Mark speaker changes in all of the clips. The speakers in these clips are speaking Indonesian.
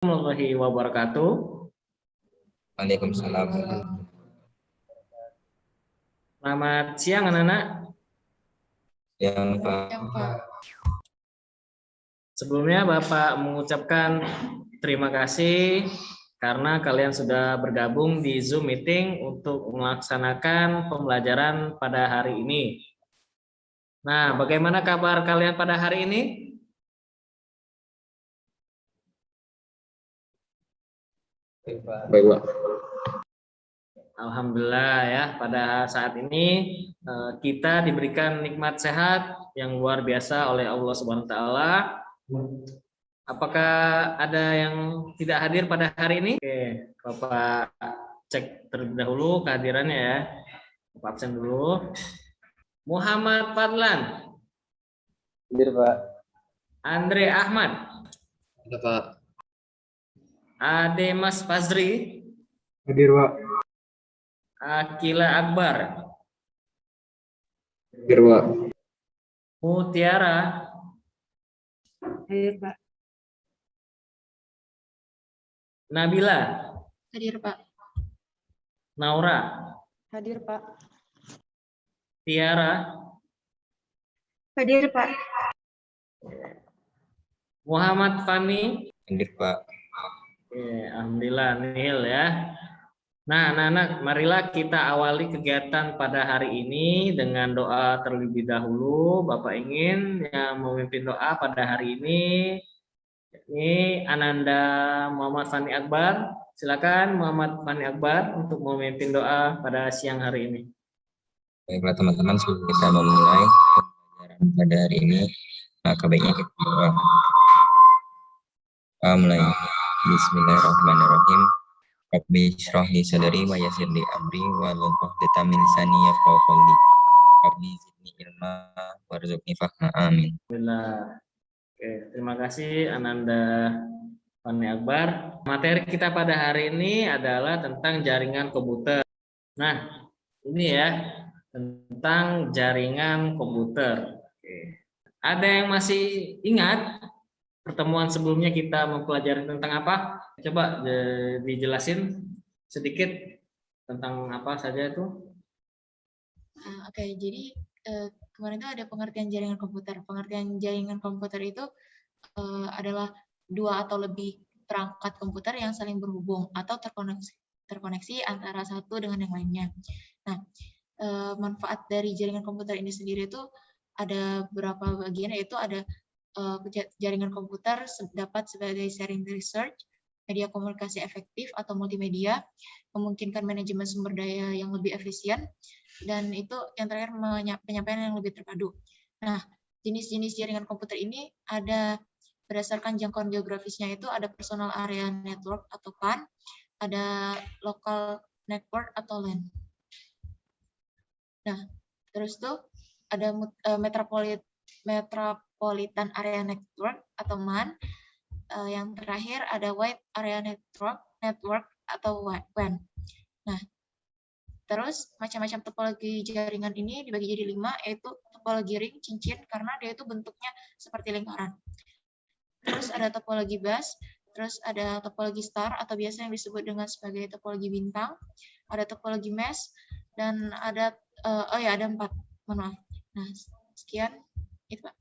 Speaker 1: Warahmatullahi wabarakatuh.
Speaker 2: Waalaikumsalam.
Speaker 1: Selamat siang anak-anak.
Speaker 2: Yang Pak.
Speaker 1: Sebelumnya Bapak mengucapkan terima kasih karena kalian sudah bergabung di Zoom meeting untuk melaksanakan pembelajaran pada hari ini. Nah, bagaimana kabar kalian pada hari ini?
Speaker 2: Baik, Pak.
Speaker 1: Alhamdulillah ya, pada saat ini kita diberikan nikmat sehat yang luar biasa oleh Allah Subhanahu wa taala. Apakah ada yang tidak hadir pada hari ini? Oke, Bapak cek terlebih dahulu kehadirannya ya. Bapak absen dulu. Muhammad Fadlan.
Speaker 2: Hadir, Pak.
Speaker 1: Andre Ahmad.
Speaker 2: Ada, Pak.
Speaker 1: Ade Mas Fazri.
Speaker 2: Hadir, Pak.
Speaker 1: Akila Akbar.
Speaker 2: Hadir, Pak.
Speaker 1: Mutiara.
Speaker 3: Hadir, Pak.
Speaker 1: Nabila.
Speaker 3: Hadir, Pak.
Speaker 1: Naura.
Speaker 3: Hadir, Pak.
Speaker 1: Tiara.
Speaker 3: Hadir, Pak.
Speaker 1: Muhammad Fani.
Speaker 2: Hadir, Pak.
Speaker 1: Alhamdulillah nihil ya. Nah, anak-anak, marilah kita awali kegiatan pada hari ini dengan doa terlebih dahulu. Bapak ingin yang memimpin doa pada hari ini. Ini Ananda Muhammad Fani Akbar. Silakan Muhammad Fani Akbar untuk memimpin doa pada siang hari ini.
Speaker 2: Baiklah teman-teman, sebelum kita memulai pembelajaran pada hari ini, maka baiknya kita berdoa. Mulai. Bismillahirrahmanirrahim. Rabbi shrah li sadri wa yassir li amri wahlul 'uqdatam min lisani yafqahu qawli. Rabbi zidni ilma warzuqni fahma. Amin.
Speaker 1: Alhamdulillah. Oke, terima kasih Ananda Fani Akbar. Materi kita pada hari ini adalah tentang jaringan komputer. Nah, ini ya, tentang jaringan komputer. Oke. Ada yang masih ingat pertemuan sebelumnya kita mempelajari tentang apa? Coba dijelasin sedikit tentang apa saja itu.
Speaker 3: Oke, jadi kemarin itu ada pengertian jaringan komputer. Pengertian jaringan komputer itu adalah dua atau lebih perangkat komputer yang saling berhubung atau terkoneksi antara satu dengan yang lainnya. Nah, manfaat dari jaringan komputer ini sendiri itu ada beberapa bagian, yaitu ada jaringan komputer dapat sebagai sharing research, media komunikasi efektif atau multimedia, memungkinkan manajemen sumber daya yang lebih efisien, dan itu yang terakhir penyampaian yang lebih terpadu. Nah, jenis-jenis jaringan komputer ini ada berdasarkan jangkauan geografisnya, itu ada personal area network atau PAN, ada local network atau LAN. Nah, terus tuh ada metropolitan area network atau MAN. Yang terakhir ada wide area network atau WAN. Nah, terus macam-macam topologi jaringan ini dibagi jadi 5, yaitu topologi ring, cincin, karena dia itu bentuknya seperti lingkaran. Terus ada topologi bus, terus ada topologi star atau biasa yang disebut dengan sebagai topologi bintang, ada topologi mesh, dan ada ada 4, mohon maaf. Nah, sekian itu, Pak.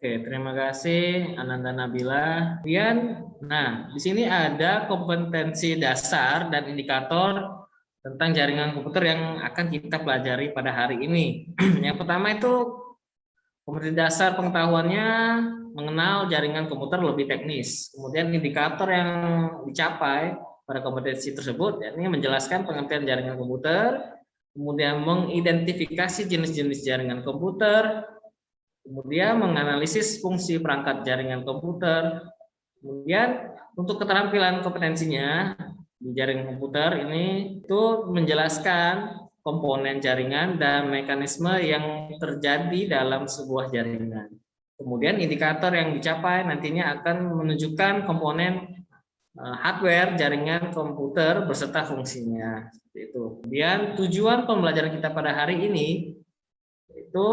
Speaker 1: Oke, terima kasih Ananda Nabila. Kemudian, nah di sini ada kompetensi dasar dan indikator tentang jaringan komputer yang akan kita pelajari pada hari ini. Yang pertama itu kompetensi dasar pengetahuannya mengenal jaringan komputer lebih teknis. Kemudian indikator yang dicapai pada kompetensi tersebut, yakni menjelaskan pengertian jaringan komputer, kemudian mengidentifikasi jenis-jenis jaringan komputer, kemudian menganalisis fungsi perangkat jaringan komputer. Kemudian untuk keterampilan kompetensinya di jaringan komputer ini itu menjelaskan komponen jaringan dan mekanisme yang terjadi dalam sebuah jaringan. Kemudian indikator yang dicapai nantinya akan menunjukkan komponen hardware jaringan komputer beserta fungsinya. Seperti itu. Kemudian tujuan pembelajaran kita pada hari ini itu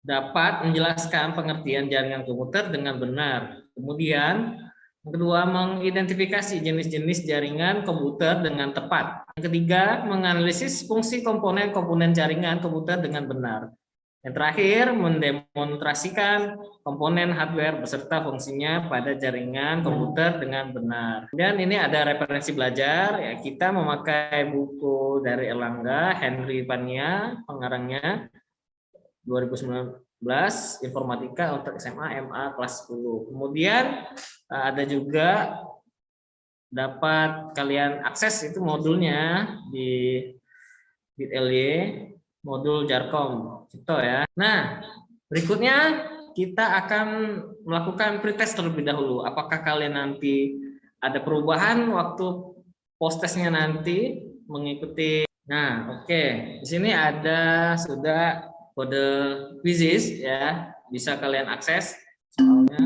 Speaker 1: dapat menjelaskan pengertian jaringan komputer dengan benar. Kemudian Yang kedua, mengidentifikasi jenis-jenis jaringan komputer dengan tepat. Yang ketiga, menganalisis fungsi komponen-komponen jaringan komputer dengan benar. Yang terakhir, mendemonstrasikan komponen hardware beserta fungsinya pada jaringan komputer dengan benar. Dan ini ada referensi belajar, ya kita memakai buku dari Erlangga, Henry Pania, pengarangnya 2019, Informatika untuk SMA, MA kelas 10. Kemudian ada juga dapat kalian akses itu modulnya di bit.ly, modul Jarkom Cipto ya. Nah, berikutnya kita akan melakukan pretest terlebih dahulu. Apakah kalian nanti ada perubahan waktu post testnya nanti mengikuti. Nah, oke. Di sini ada sudah kode quizzes ya, bisa kalian akses soalnya.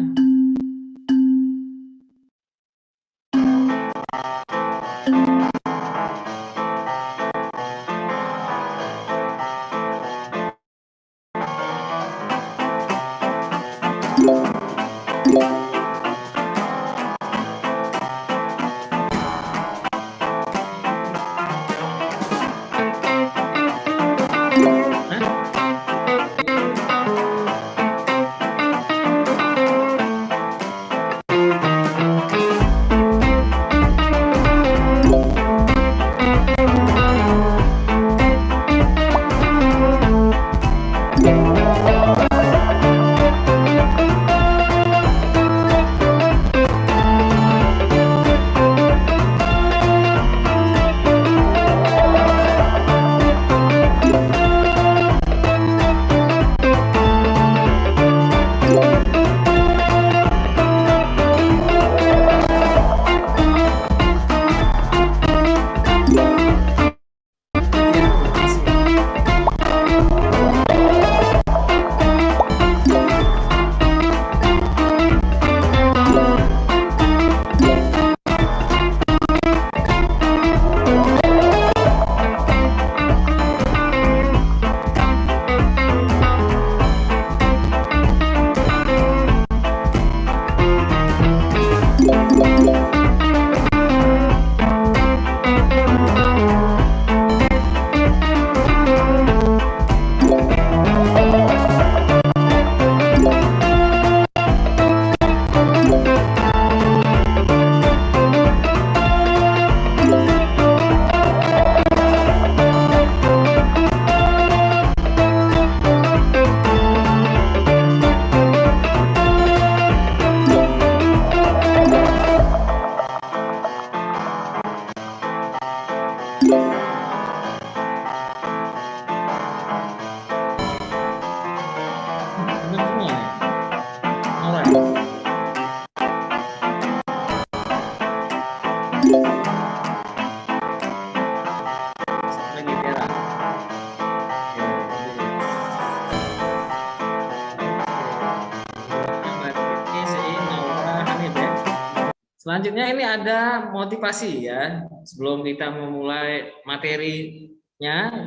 Speaker 1: Selanjutnya ini ada motivasi ya. Sebelum kita memulai materinya,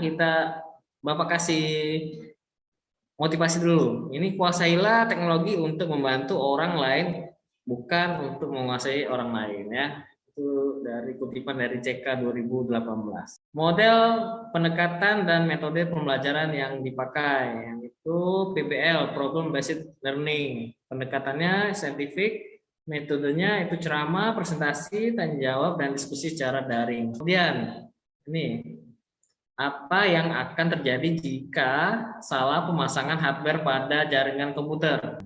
Speaker 1: Bapak kasih motivasi dulu. Ini kuasailah teknologi untuk membantu orang lain, bukan untuk menguasai orang lain ya. Itu dari kutipan dari CK 2018. Model pendekatan dan metode pembelajaran yang dipakai, yang itu PBL, Problem Based Learning. Pendekatannya saintifik, metodenya itu ceramah, presentasi, tanya jawab, dan diskusi secara daring. Kemudian ini apa yang akan terjadi jika salah pemasangan hardware pada jaringan komputer.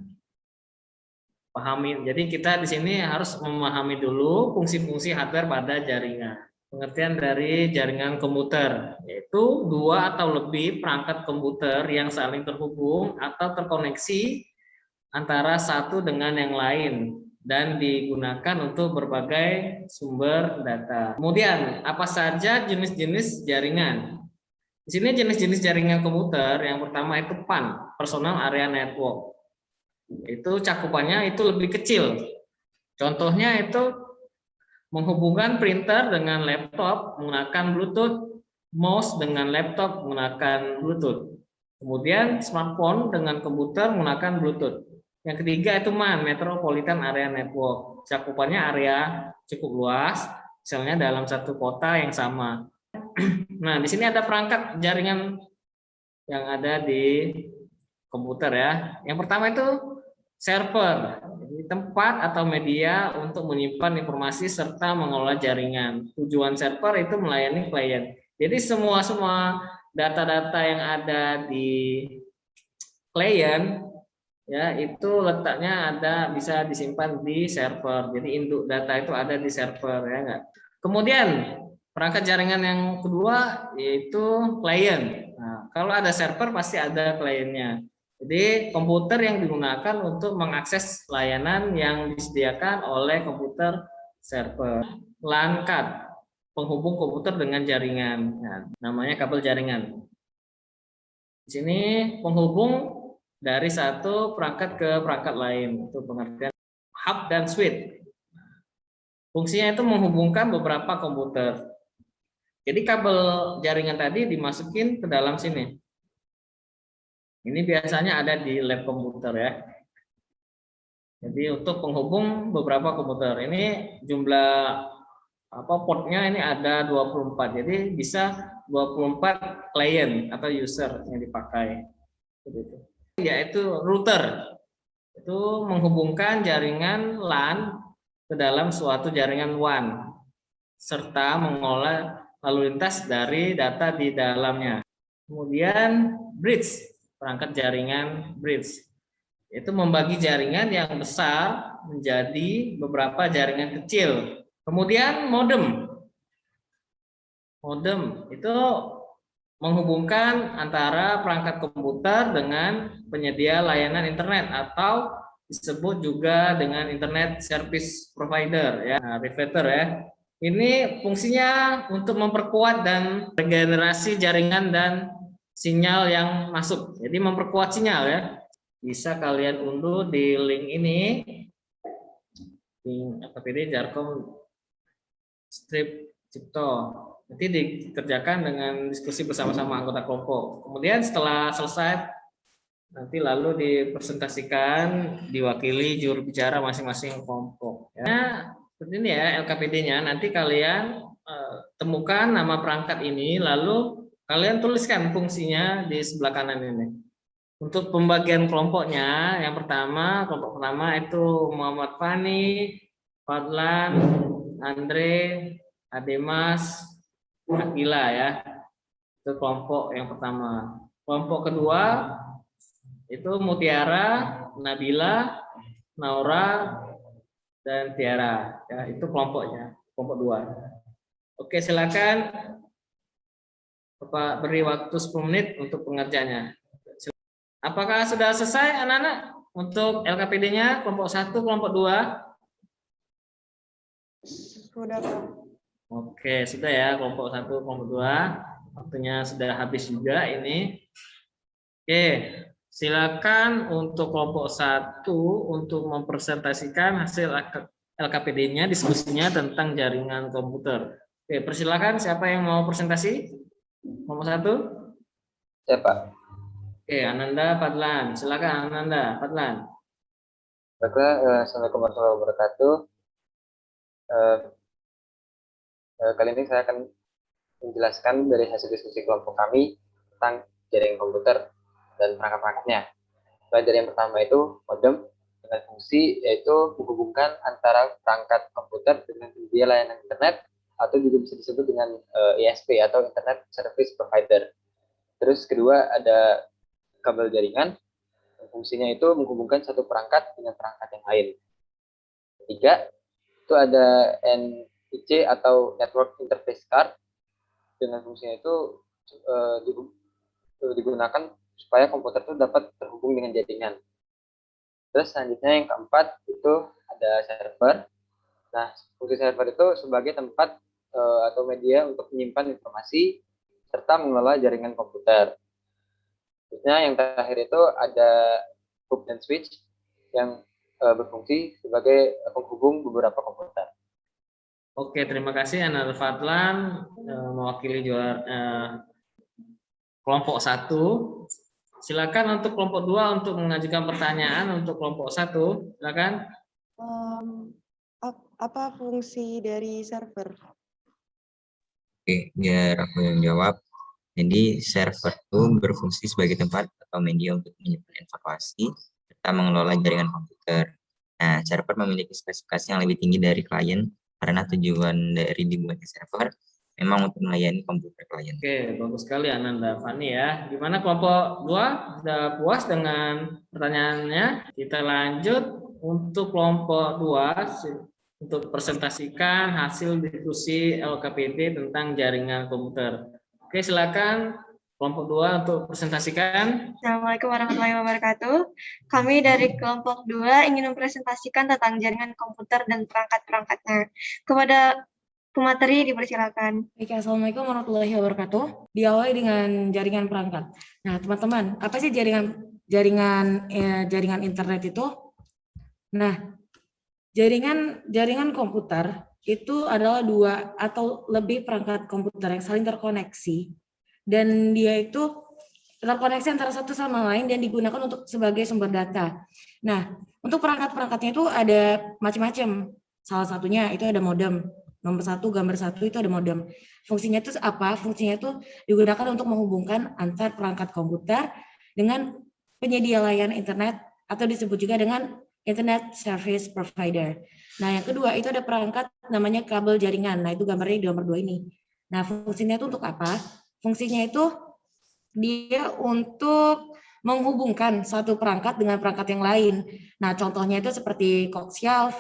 Speaker 1: Pahami. Jadi kita di sini harus memahami dulu fungsi-fungsi hardware pada jaringan. Pengertian dari jaringan komputer, yaitu dua atau lebih perangkat komputer yang saling terhubung atau terkoneksi antara satu dengan yang lain dan digunakan untuk berbagai sumber data. Kemudian, apa saja jenis-jenis jaringan? Di sini jenis-jenis jaringan komputer, yang pertama itu PAN, Personal Area Network. Itu cakupannya itu lebih kecil. Contohnya itu menghubungkan printer dengan laptop menggunakan Bluetooth, mouse dengan laptop menggunakan Bluetooth. Kemudian smartphone dengan komputer menggunakan Bluetooth. Yang ketiga itu MAN, Metropolitan Area Network. cakupannya area cukup luas, misalnya dalam satu kota yang sama. Nah, di sini ada perangkat jaringan yang ada di komputer ya. Yang pertama itu server, jadi tempat atau media untuk menyimpan informasi serta mengelola jaringan. Tujuan server itu melayani klien. Jadi semua data-data yang ada di klien ya itu letaknya bisa disimpan di server. Jadi induk data itu ada di server ya enggak. Kemudian perangkat jaringan yang kedua yaitu klien. Nah, kalau ada server pasti ada kliennya. Jadi komputer yang digunakan untuk mengakses layanan yang disediakan oleh komputer server. LAN card, penghubung komputer dengan jaringan. Nah, namanya kabel jaringan. Di sini penghubung dari satu perangkat ke perangkat lain. Itu pengertian hub dan switch. Fungsinya itu menghubungkan beberapa komputer. Jadi kabel jaringan tadi dimasukin ke dalam sini. Ini biasanya ada di lab komputer ya. Jadi untuk penghubung beberapa komputer. Ini jumlah portnya ini ada 24. Jadi bisa 24 klien atau user yang dipakai. Begitu. Yaitu router. Itu menghubungkan jaringan LAN ke dalam suatu jaringan WAN serta mengolah lalu lintas dari data di dalamnya. Kemudian bridge, perangkat jaringan bridge. Itu membagi jaringan yang besar menjadi beberapa jaringan kecil. Kemudian modem. Modem itu menghubungkan antara perangkat komputer dengan penyedia layanan internet atau disebut juga dengan internet service provider ya, repeater ya. Ini fungsinya untuk memperkuat dan regenerasi jaringan dan sinyal yang masuk. Jadi memperkuat sinyal ya. Bisa kalian unduh di link ini, link LKPD Jarkom Strip Cipto. Nanti dikerjakan dengan diskusi bersama-sama anggota kelompok. Kemudian setelah selesai, nanti lalu dipresentasikan, diwakili juru bicara masing-masing kelompok. Ya, seperti ini ya LKPD-nya. Nanti kalian temukan nama perangkat ini, lalu kalian tuliskan fungsinya di sebelah kanan ini. Untuk pembagian kelompoknya, yang pertama, kelompok pertama itu Muhammad Fani, Fadlan, Andre, Ademas, Akila ya. Itu kelompok yang pertama. Kelompok kedua itu Mutiara, Nabila, Naura, dan Tiara. Ya, itu kelompoknya, kelompok 2. Oke, silakan Bapak beri waktu 10 menit untuk pengerjaannya. Apakah sudah selesai anak-anak untuk LKPD-nya kelompok 1, kelompok 2?
Speaker 4: Sudah, Pak.
Speaker 1: Oke, sudah ya kelompok 1, kelompok 2. Waktunya sudah habis juga ini. Oke, silakan untuk kelompok 1 untuk mempresentasikan hasil LKPD-nya, diskusinya tentang jaringan komputer. Oke, persilakan siapa yang mau presentasi? Kelompok 1?
Speaker 2: Siapa?
Speaker 1: Oke, Ananda Fadlan. Silakan Ananda Fadlan.
Speaker 2: Assalamualaikum warahmatullahi wabarakatuh. Kali ini saya akan menjelaskan dari hasil diskusi kelompok kami tentang jaringan komputer dan perangkat-perangkatnya. Mulai dari yang pertama itu modem dengan fungsi yaitu menghubungkan antara perangkat komputer dengan penyedia layanan internet atau juga bisa disebut dengan ISP atau Internet Service Provider. Terus kedua ada kabel jaringan, fungsinya itu menghubungkan satu perangkat dengan perangkat yang lain. Ketiga, itu ada NIC atau Network Interface Card, dengan fungsinya itu digunakan supaya komputer itu dapat terhubung dengan jaringan. Terus selanjutnya yang keempat itu ada server. Nah, fungsi server itu sebagai tempat atau media untuk menyimpan informasi serta mengelola jaringan komputer. Terusnya yang terakhir itu ada hub dan switch yang berfungsi sebagai penghubung beberapa komputer.
Speaker 1: Oke, terima kasih Ananda Fadlan mewakili kelompok 1. Silakan untuk kelompok 2 untuk mengajukan pertanyaan untuk kelompok 1. Silakan.
Speaker 4: apa fungsi dari server?
Speaker 5: Oke, biar aku yang jawab. Jadi server itu berfungsi sebagai tempat atau media untuk menyimpan informasi serta mengelola jaringan komputer. Nah, server memiliki spesifikasi yang lebih tinggi dari klien karena tujuan dari dibuatnya server memang untuk melayani komputer klien.
Speaker 1: Oke, bagus sekali Ananda Fani ya. Gimana kelompok 2? Sudah puas dengan pertanyaannya? Kita lanjut untuk kelompok 2 untuk presentasikan hasil diskusi LKPD tentang jaringan komputer. Oke, silakan kelompok 2 untuk presentasikan.
Speaker 6: Assalamualaikum warahmatullahi wabarakatuh. Kami dari kelompok 2 ingin mempresentasikan tentang jaringan komputer dan perangkat-perangkatnya. Kepada pemateri dipersilakan.
Speaker 7: Baik, Assalamualaikum warahmatullahi wabarakatuh. Diawali dengan jaringan perangkat. Nah, teman-teman, apa sih jaringan internet itu? Nah, jaringan komputer itu adalah 2 atau lebih perangkat komputer yang saling terkoneksi dan dia itu terkoneksi antara satu sama lain dan digunakan untuk sebagai sumber data. Nah, untuk perangkat-perangkatnya itu ada macam-macam. Salah satunya itu ada modem. Nomor 1, gambar 1 itu ada modem. Fungsinya itu apa? Fungsinya itu digunakan untuk menghubungkan antar perangkat komputer dengan penyedia layanan internet atau disebut juga dengan Internet Service Provider. Nah, yang kedua itu ada perangkat namanya kabel jaringan. Nah, itu gambarnya di nomor 2 ini. Nah, fungsinya itu untuk apa? Fungsinya itu dia untuk menghubungkan satu perangkat dengan perangkat yang lain. Nah, contohnya itu seperti coaxial,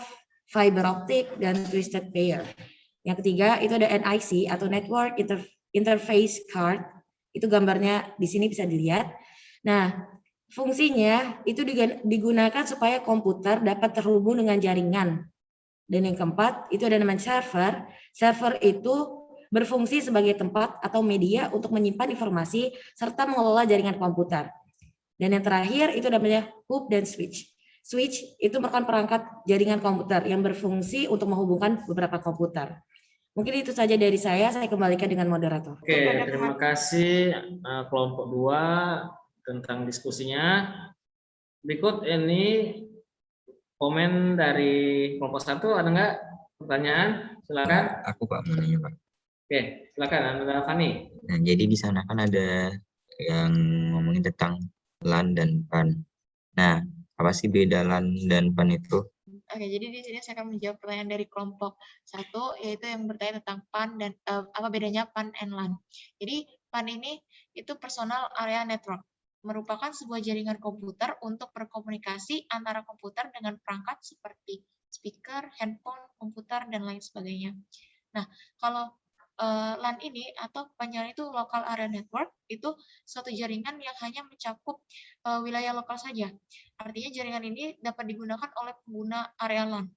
Speaker 7: fiber optic, dan twisted pair. Yang ketiga itu ada NIC atau Network Interface Card. Itu gambarnya di sini bisa dilihat. Nah, fungsinya itu digunakan supaya komputer dapat terhubung dengan jaringan. Dan yang keempat, itu ada namanya server. Server itu berfungsi sebagai tempat atau media untuk menyimpan informasi serta mengelola jaringan komputer. Dan yang terakhir, itu namanya hub dan switch. Switch itu merupakan perangkat jaringan komputer yang berfungsi untuk menghubungkan beberapa komputer. Mungkin itu saja dari saya kembalikan dengan moderator.
Speaker 1: Oke, terima kasih kelompok 2 tentang diskusinya. Berikut ini komen dari kelompok 1, ada nggak pertanyaan? Silakan.
Speaker 5: Aku Pak mau nanya Pak.
Speaker 1: Oke, silakan Anda Fani.
Speaker 5: Nah, jadi di sana kan ada yang ngomongin tentang LAN dan PAN. Nah, apa sih beda LAN dan PAN itu?
Speaker 3: Oke, jadi di sini saya akan menjawab pertanyaan dari kelompok 1, yaitu yang bertanya tentang PAN dan apa bedanya PAN and LAN. Jadi PAN ini itu Personal Area Network, merupakan sebuah jaringan komputer untuk berkomunikasi antara komputer dengan perangkat seperti speaker, handphone, komputer, dan lain sebagainya. Nah, kalau LAN ini atau kepanjangan itu Local Area Network, itu suatu jaringan yang hanya mencakup wilayah lokal saja. Artinya jaringan ini dapat digunakan oleh pengguna area LAN.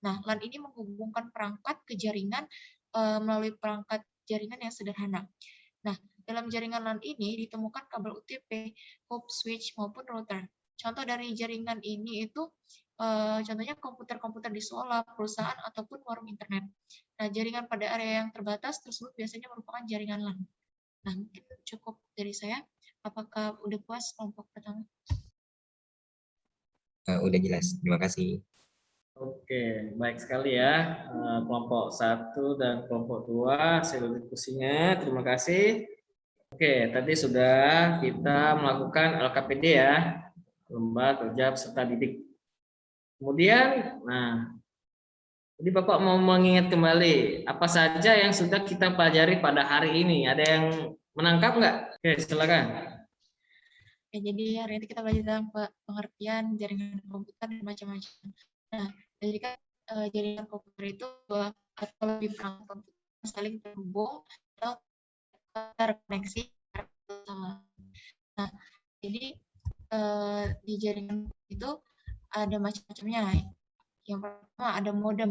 Speaker 3: Nah, LAN ini menghubungkan perangkat ke jaringan melalui perangkat jaringan yang sederhana. Nah, dalam jaringan LAN ini ditemukan kabel UTP, hub, switch, maupun router. Contoh dari jaringan ini itu contohnya komputer-komputer di sekolah, perusahaan, ataupun warung internet. Nah, jaringan pada area yang terbatas tersebut biasanya merupakan jaringan LAN. Nah, mungkin cukup dari saya. Apakah udah puas kelompok pertama?
Speaker 5: Udah jelas, terima kasih.
Speaker 1: Oke, baik sekali ya kelompok 1 dan kelompok 2 hasil diskusinya. Terima kasih. Oke, tadi sudah kita melakukan LKPD ya, lomba kerja peserta didik. Kemudian, jadi Bapak mau mengingat kembali apa saja yang sudah kita pelajari pada hari ini. Ada yang menangkap nggak? Oke, silakan.
Speaker 3: Ya, jadi hari ini kita belajar tentang pengertian jaringan komputer dan macam-macam. Nah, jadi kan jaringan komputer itu atau lebih perangkat komputer saling terhubung atau terkoneksi sama. Nah, jadi di jaringan itu ada macam-macamnya. Yang pertama ada modem.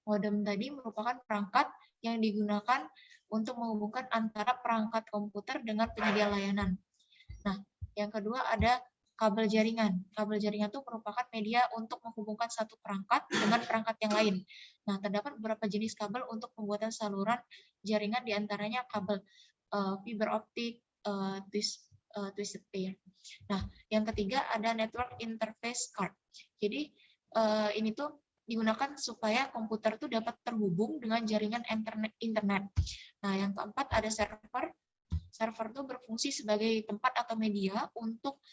Speaker 3: Modem tadi merupakan perangkat yang digunakan untuk menghubungkan antara perangkat komputer dengan penyedia layanan. Nah, yang kedua ada kabel jaringan. Kabel jaringan itu merupakan media untuk menghubungkan satu perangkat dengan perangkat yang lain. Nah, terdapat beberapa jenis kabel untuk pembuatan saluran jaringan, diantaranya kabel fiber optik, twisted pair. Nah, yang ketiga ada network interface card. Jadi ini tuh digunakan supaya komputer itu dapat terhubung dengan jaringan internet. Nah, yang keempat ada server. Server itu berfungsi sebagai tempat atau media untuk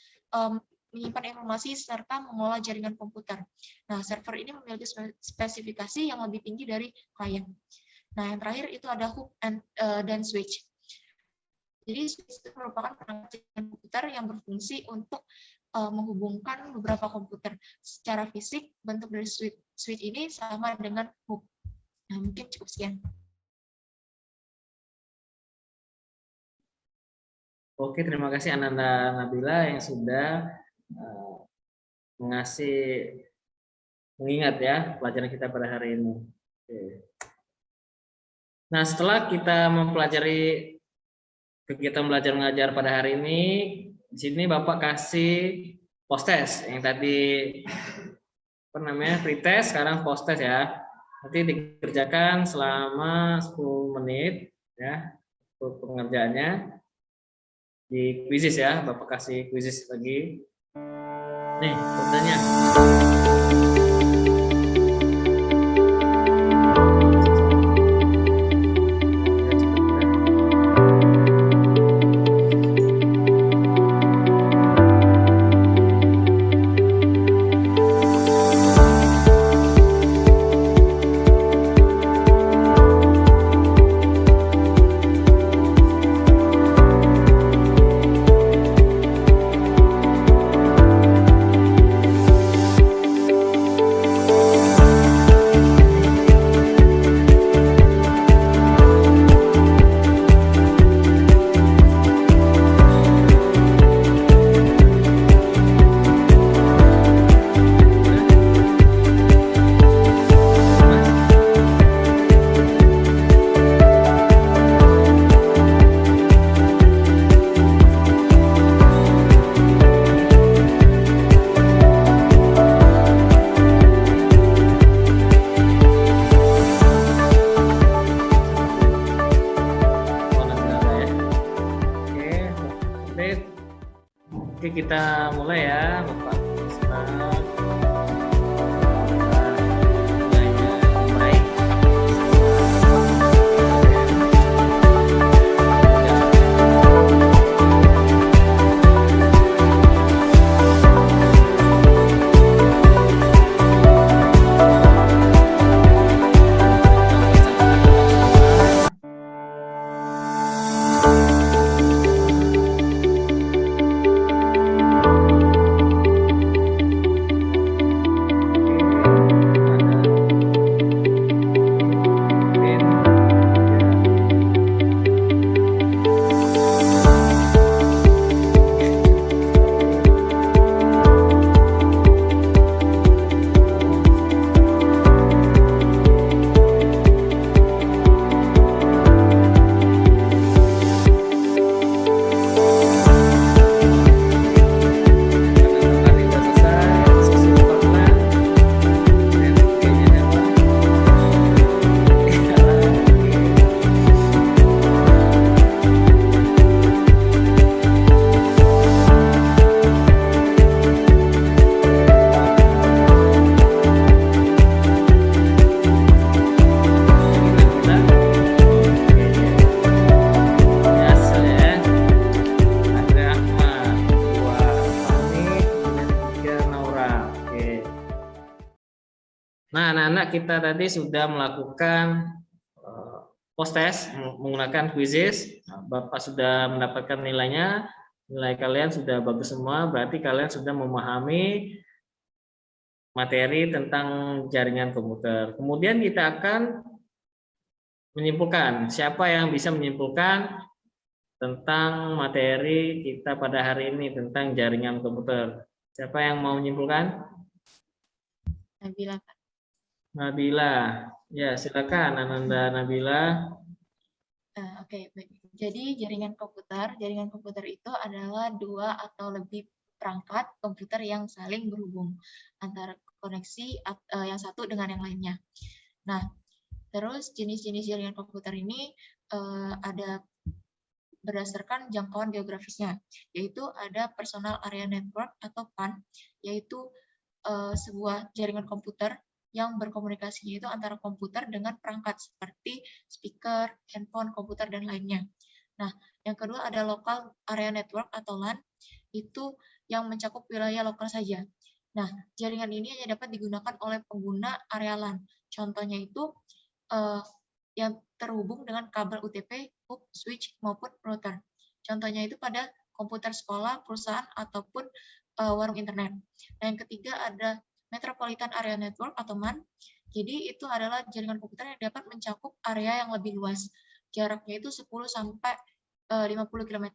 Speaker 3: menyimpan informasi serta mengelola jaringan komputer. Nah, server ini memiliki spesifikasi yang lebih tinggi dari klien. Nah, yang terakhir itu ada hook dan switch. Jadi switch itu merupakan perangkat komputer yang berfungsi untuk menghubungkan beberapa komputer. Secara fisik, bentuk dari switch ini sama dengan hook. Nah, mungkin cukup sekian.
Speaker 1: Oke, terima kasih Ananda Nabila yang sudah mengingat ya pelajaran kita pada hari ini. Oke. Nah, setelah kita mempelajari kegiatan belajar mengajar pada hari ini, di sini Bapak kasih post test yang tadi pretest, sekarang post test ya. Nanti dikerjakan selama 10 menit ya untuk pengerjaannya. Di quizzes ya, Bapak kasih quizzes lagi. Nih, pertanyaannya. Oke, kita mulai ya, Bapak. Baik. Nah, anak-anak kita tadi sudah melakukan post test menggunakan quizzes. Bapak sudah mendapatkan nilainya. Nilai kalian sudah bagus semua, berarti kalian sudah memahami materi tentang jaringan komputer. Kemudian kita akan menyimpulkan. Siapa yang bisa menyimpulkan tentang materi kita pada hari ini tentang jaringan komputer? Siapa yang mau menyimpulkan?
Speaker 3: Nabila.
Speaker 1: Nabila, ya silakan Ananda Nabila.
Speaker 3: Oke, baik. Jadi jaringan komputer itu adalah dua atau lebih perangkat komputer yang saling berhubung antara koneksi yang satu dengan yang lainnya. Nah, terus jenis-jenis jaringan komputer ini ada berdasarkan jangkauan geografisnya, yaitu ada Personal Area Network atau PAN, yaitu sebuah jaringan komputer yang berkomunikasinya itu antara komputer dengan perangkat seperti speaker, handphone, komputer, dan lainnya. Nah, yang kedua ada local area network atau LAN, itu yang mencakup wilayah lokal saja. Nah, jaringan ini hanya dapat digunakan oleh pengguna area LAN. Contohnya itu yang terhubung dengan kabel UTP, hub, switch, maupun router. Contohnya itu pada komputer sekolah, perusahaan, ataupun warung internet. Nah, yang ketiga ada Metropolitan Area Network atau MAN. Jadi itu adalah jaringan komputer yang dapat mencakup area yang lebih luas. Jaraknya itu 10 sampai 50 km.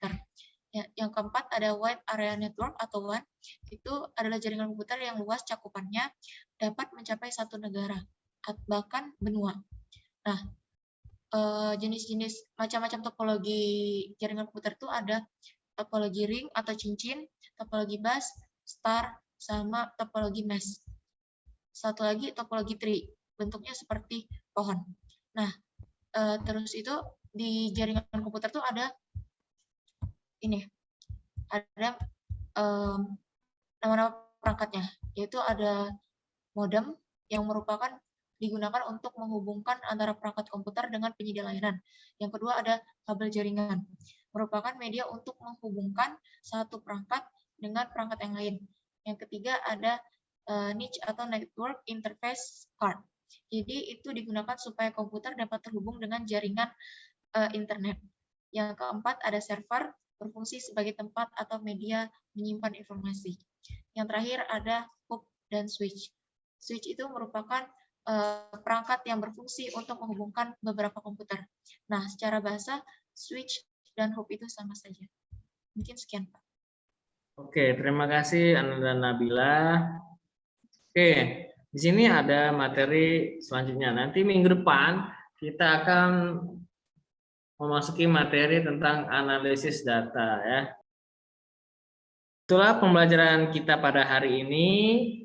Speaker 3: Yang keempat ada Wide Area Network atau WAN. Itu adalah jaringan komputer yang luas cakupannya dapat mencapai satu negara, bahkan benua. Nah, jenis-jenis macam-macam topologi jaringan komputer itu ada topologi ring atau cincin, topologi bus, star, sama topologi mesh. Satu lagi topologi tree, bentuknya seperti pohon. Nah, terus itu di jaringan komputer tuh ada ini, ada nama-nama perangkatnya, yaitu ada modem yang merupakan digunakan untuk menghubungkan antara perangkat komputer dengan penyedia layanan. Yang kedua ada kabel jaringan, merupakan media untuk menghubungkan satu perangkat dengan perangkat yang lain. Yang ketiga ada niche atau network interface card. Jadi itu digunakan supaya komputer dapat terhubung dengan jaringan internet. Yang keempat ada server, berfungsi sebagai tempat atau media menyimpan informasi. Yang terakhir ada hub dan switch. Switch itu merupakan perangkat yang berfungsi untuk menghubungkan beberapa komputer. Nah, secara bahasa, switch dan hub itu sama saja. Mungkin sekian, Pak.
Speaker 1: Oke, terima kasih Ananda Nabila. Oke, di sini ada materi selanjutnya. Nanti minggu depan kita akan memasuki materi tentang analisis data ya. Itulah pembelajaran kita pada hari ini.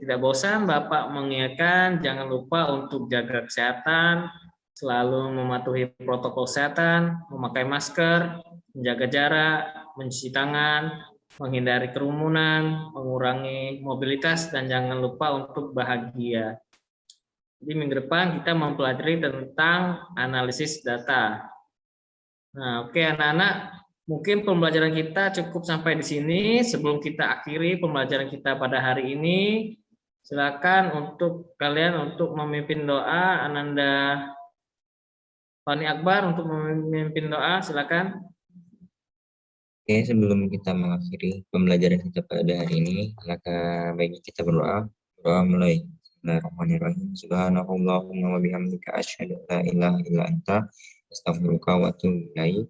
Speaker 1: Tidak bosan Bapak mengingatkan jangan lupa untuk jaga kesehatan, selalu mematuhi protokol kesehatan, memakai masker, menjaga jarak, mencuci tangan, menghindari kerumunan, mengurangi mobilitas, dan jangan lupa untuk bahagia. Jadi minggu depan kita mempelajari tentang analisis data. Nah, oke anak-anak. Mungkin pembelajaran kita cukup sampai di sini. Sebelum kita akhiri pembelajaran kita pada hari ini, silakan untuk kalian untuk memimpin doa. Ananda Fani Akbar untuk memimpin doa, silakan.
Speaker 5: Oke, sebelum kita mengakhiri pembelajaran kita pada hari ini, alangkah baiknya kita berdoa. Doa mulai. Bismillahirrahmanirrahim. Subhanallahumma wa bihamdika asyhadu an la ilaha illa anta astaghfiruka wa atubu ilaik.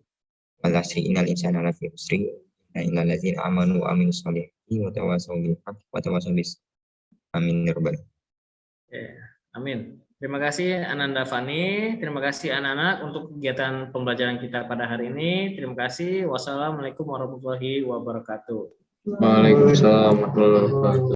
Speaker 5: Walasri innal insana lafi khusri illa allazina amanu wa amilus solihati wa tawassaw bil haqqi wa tawassaw bis amin ya rabbal.
Speaker 1: Amin. Terima kasih Ananda Fani, terima kasih anak-anak untuk kegiatan pembelajaran kita pada hari ini. Terima kasih. Wassalamualaikum warahmatullahi wabarakatuh.
Speaker 8: Waalaikumsalam warahmatullahi wabarakatuh.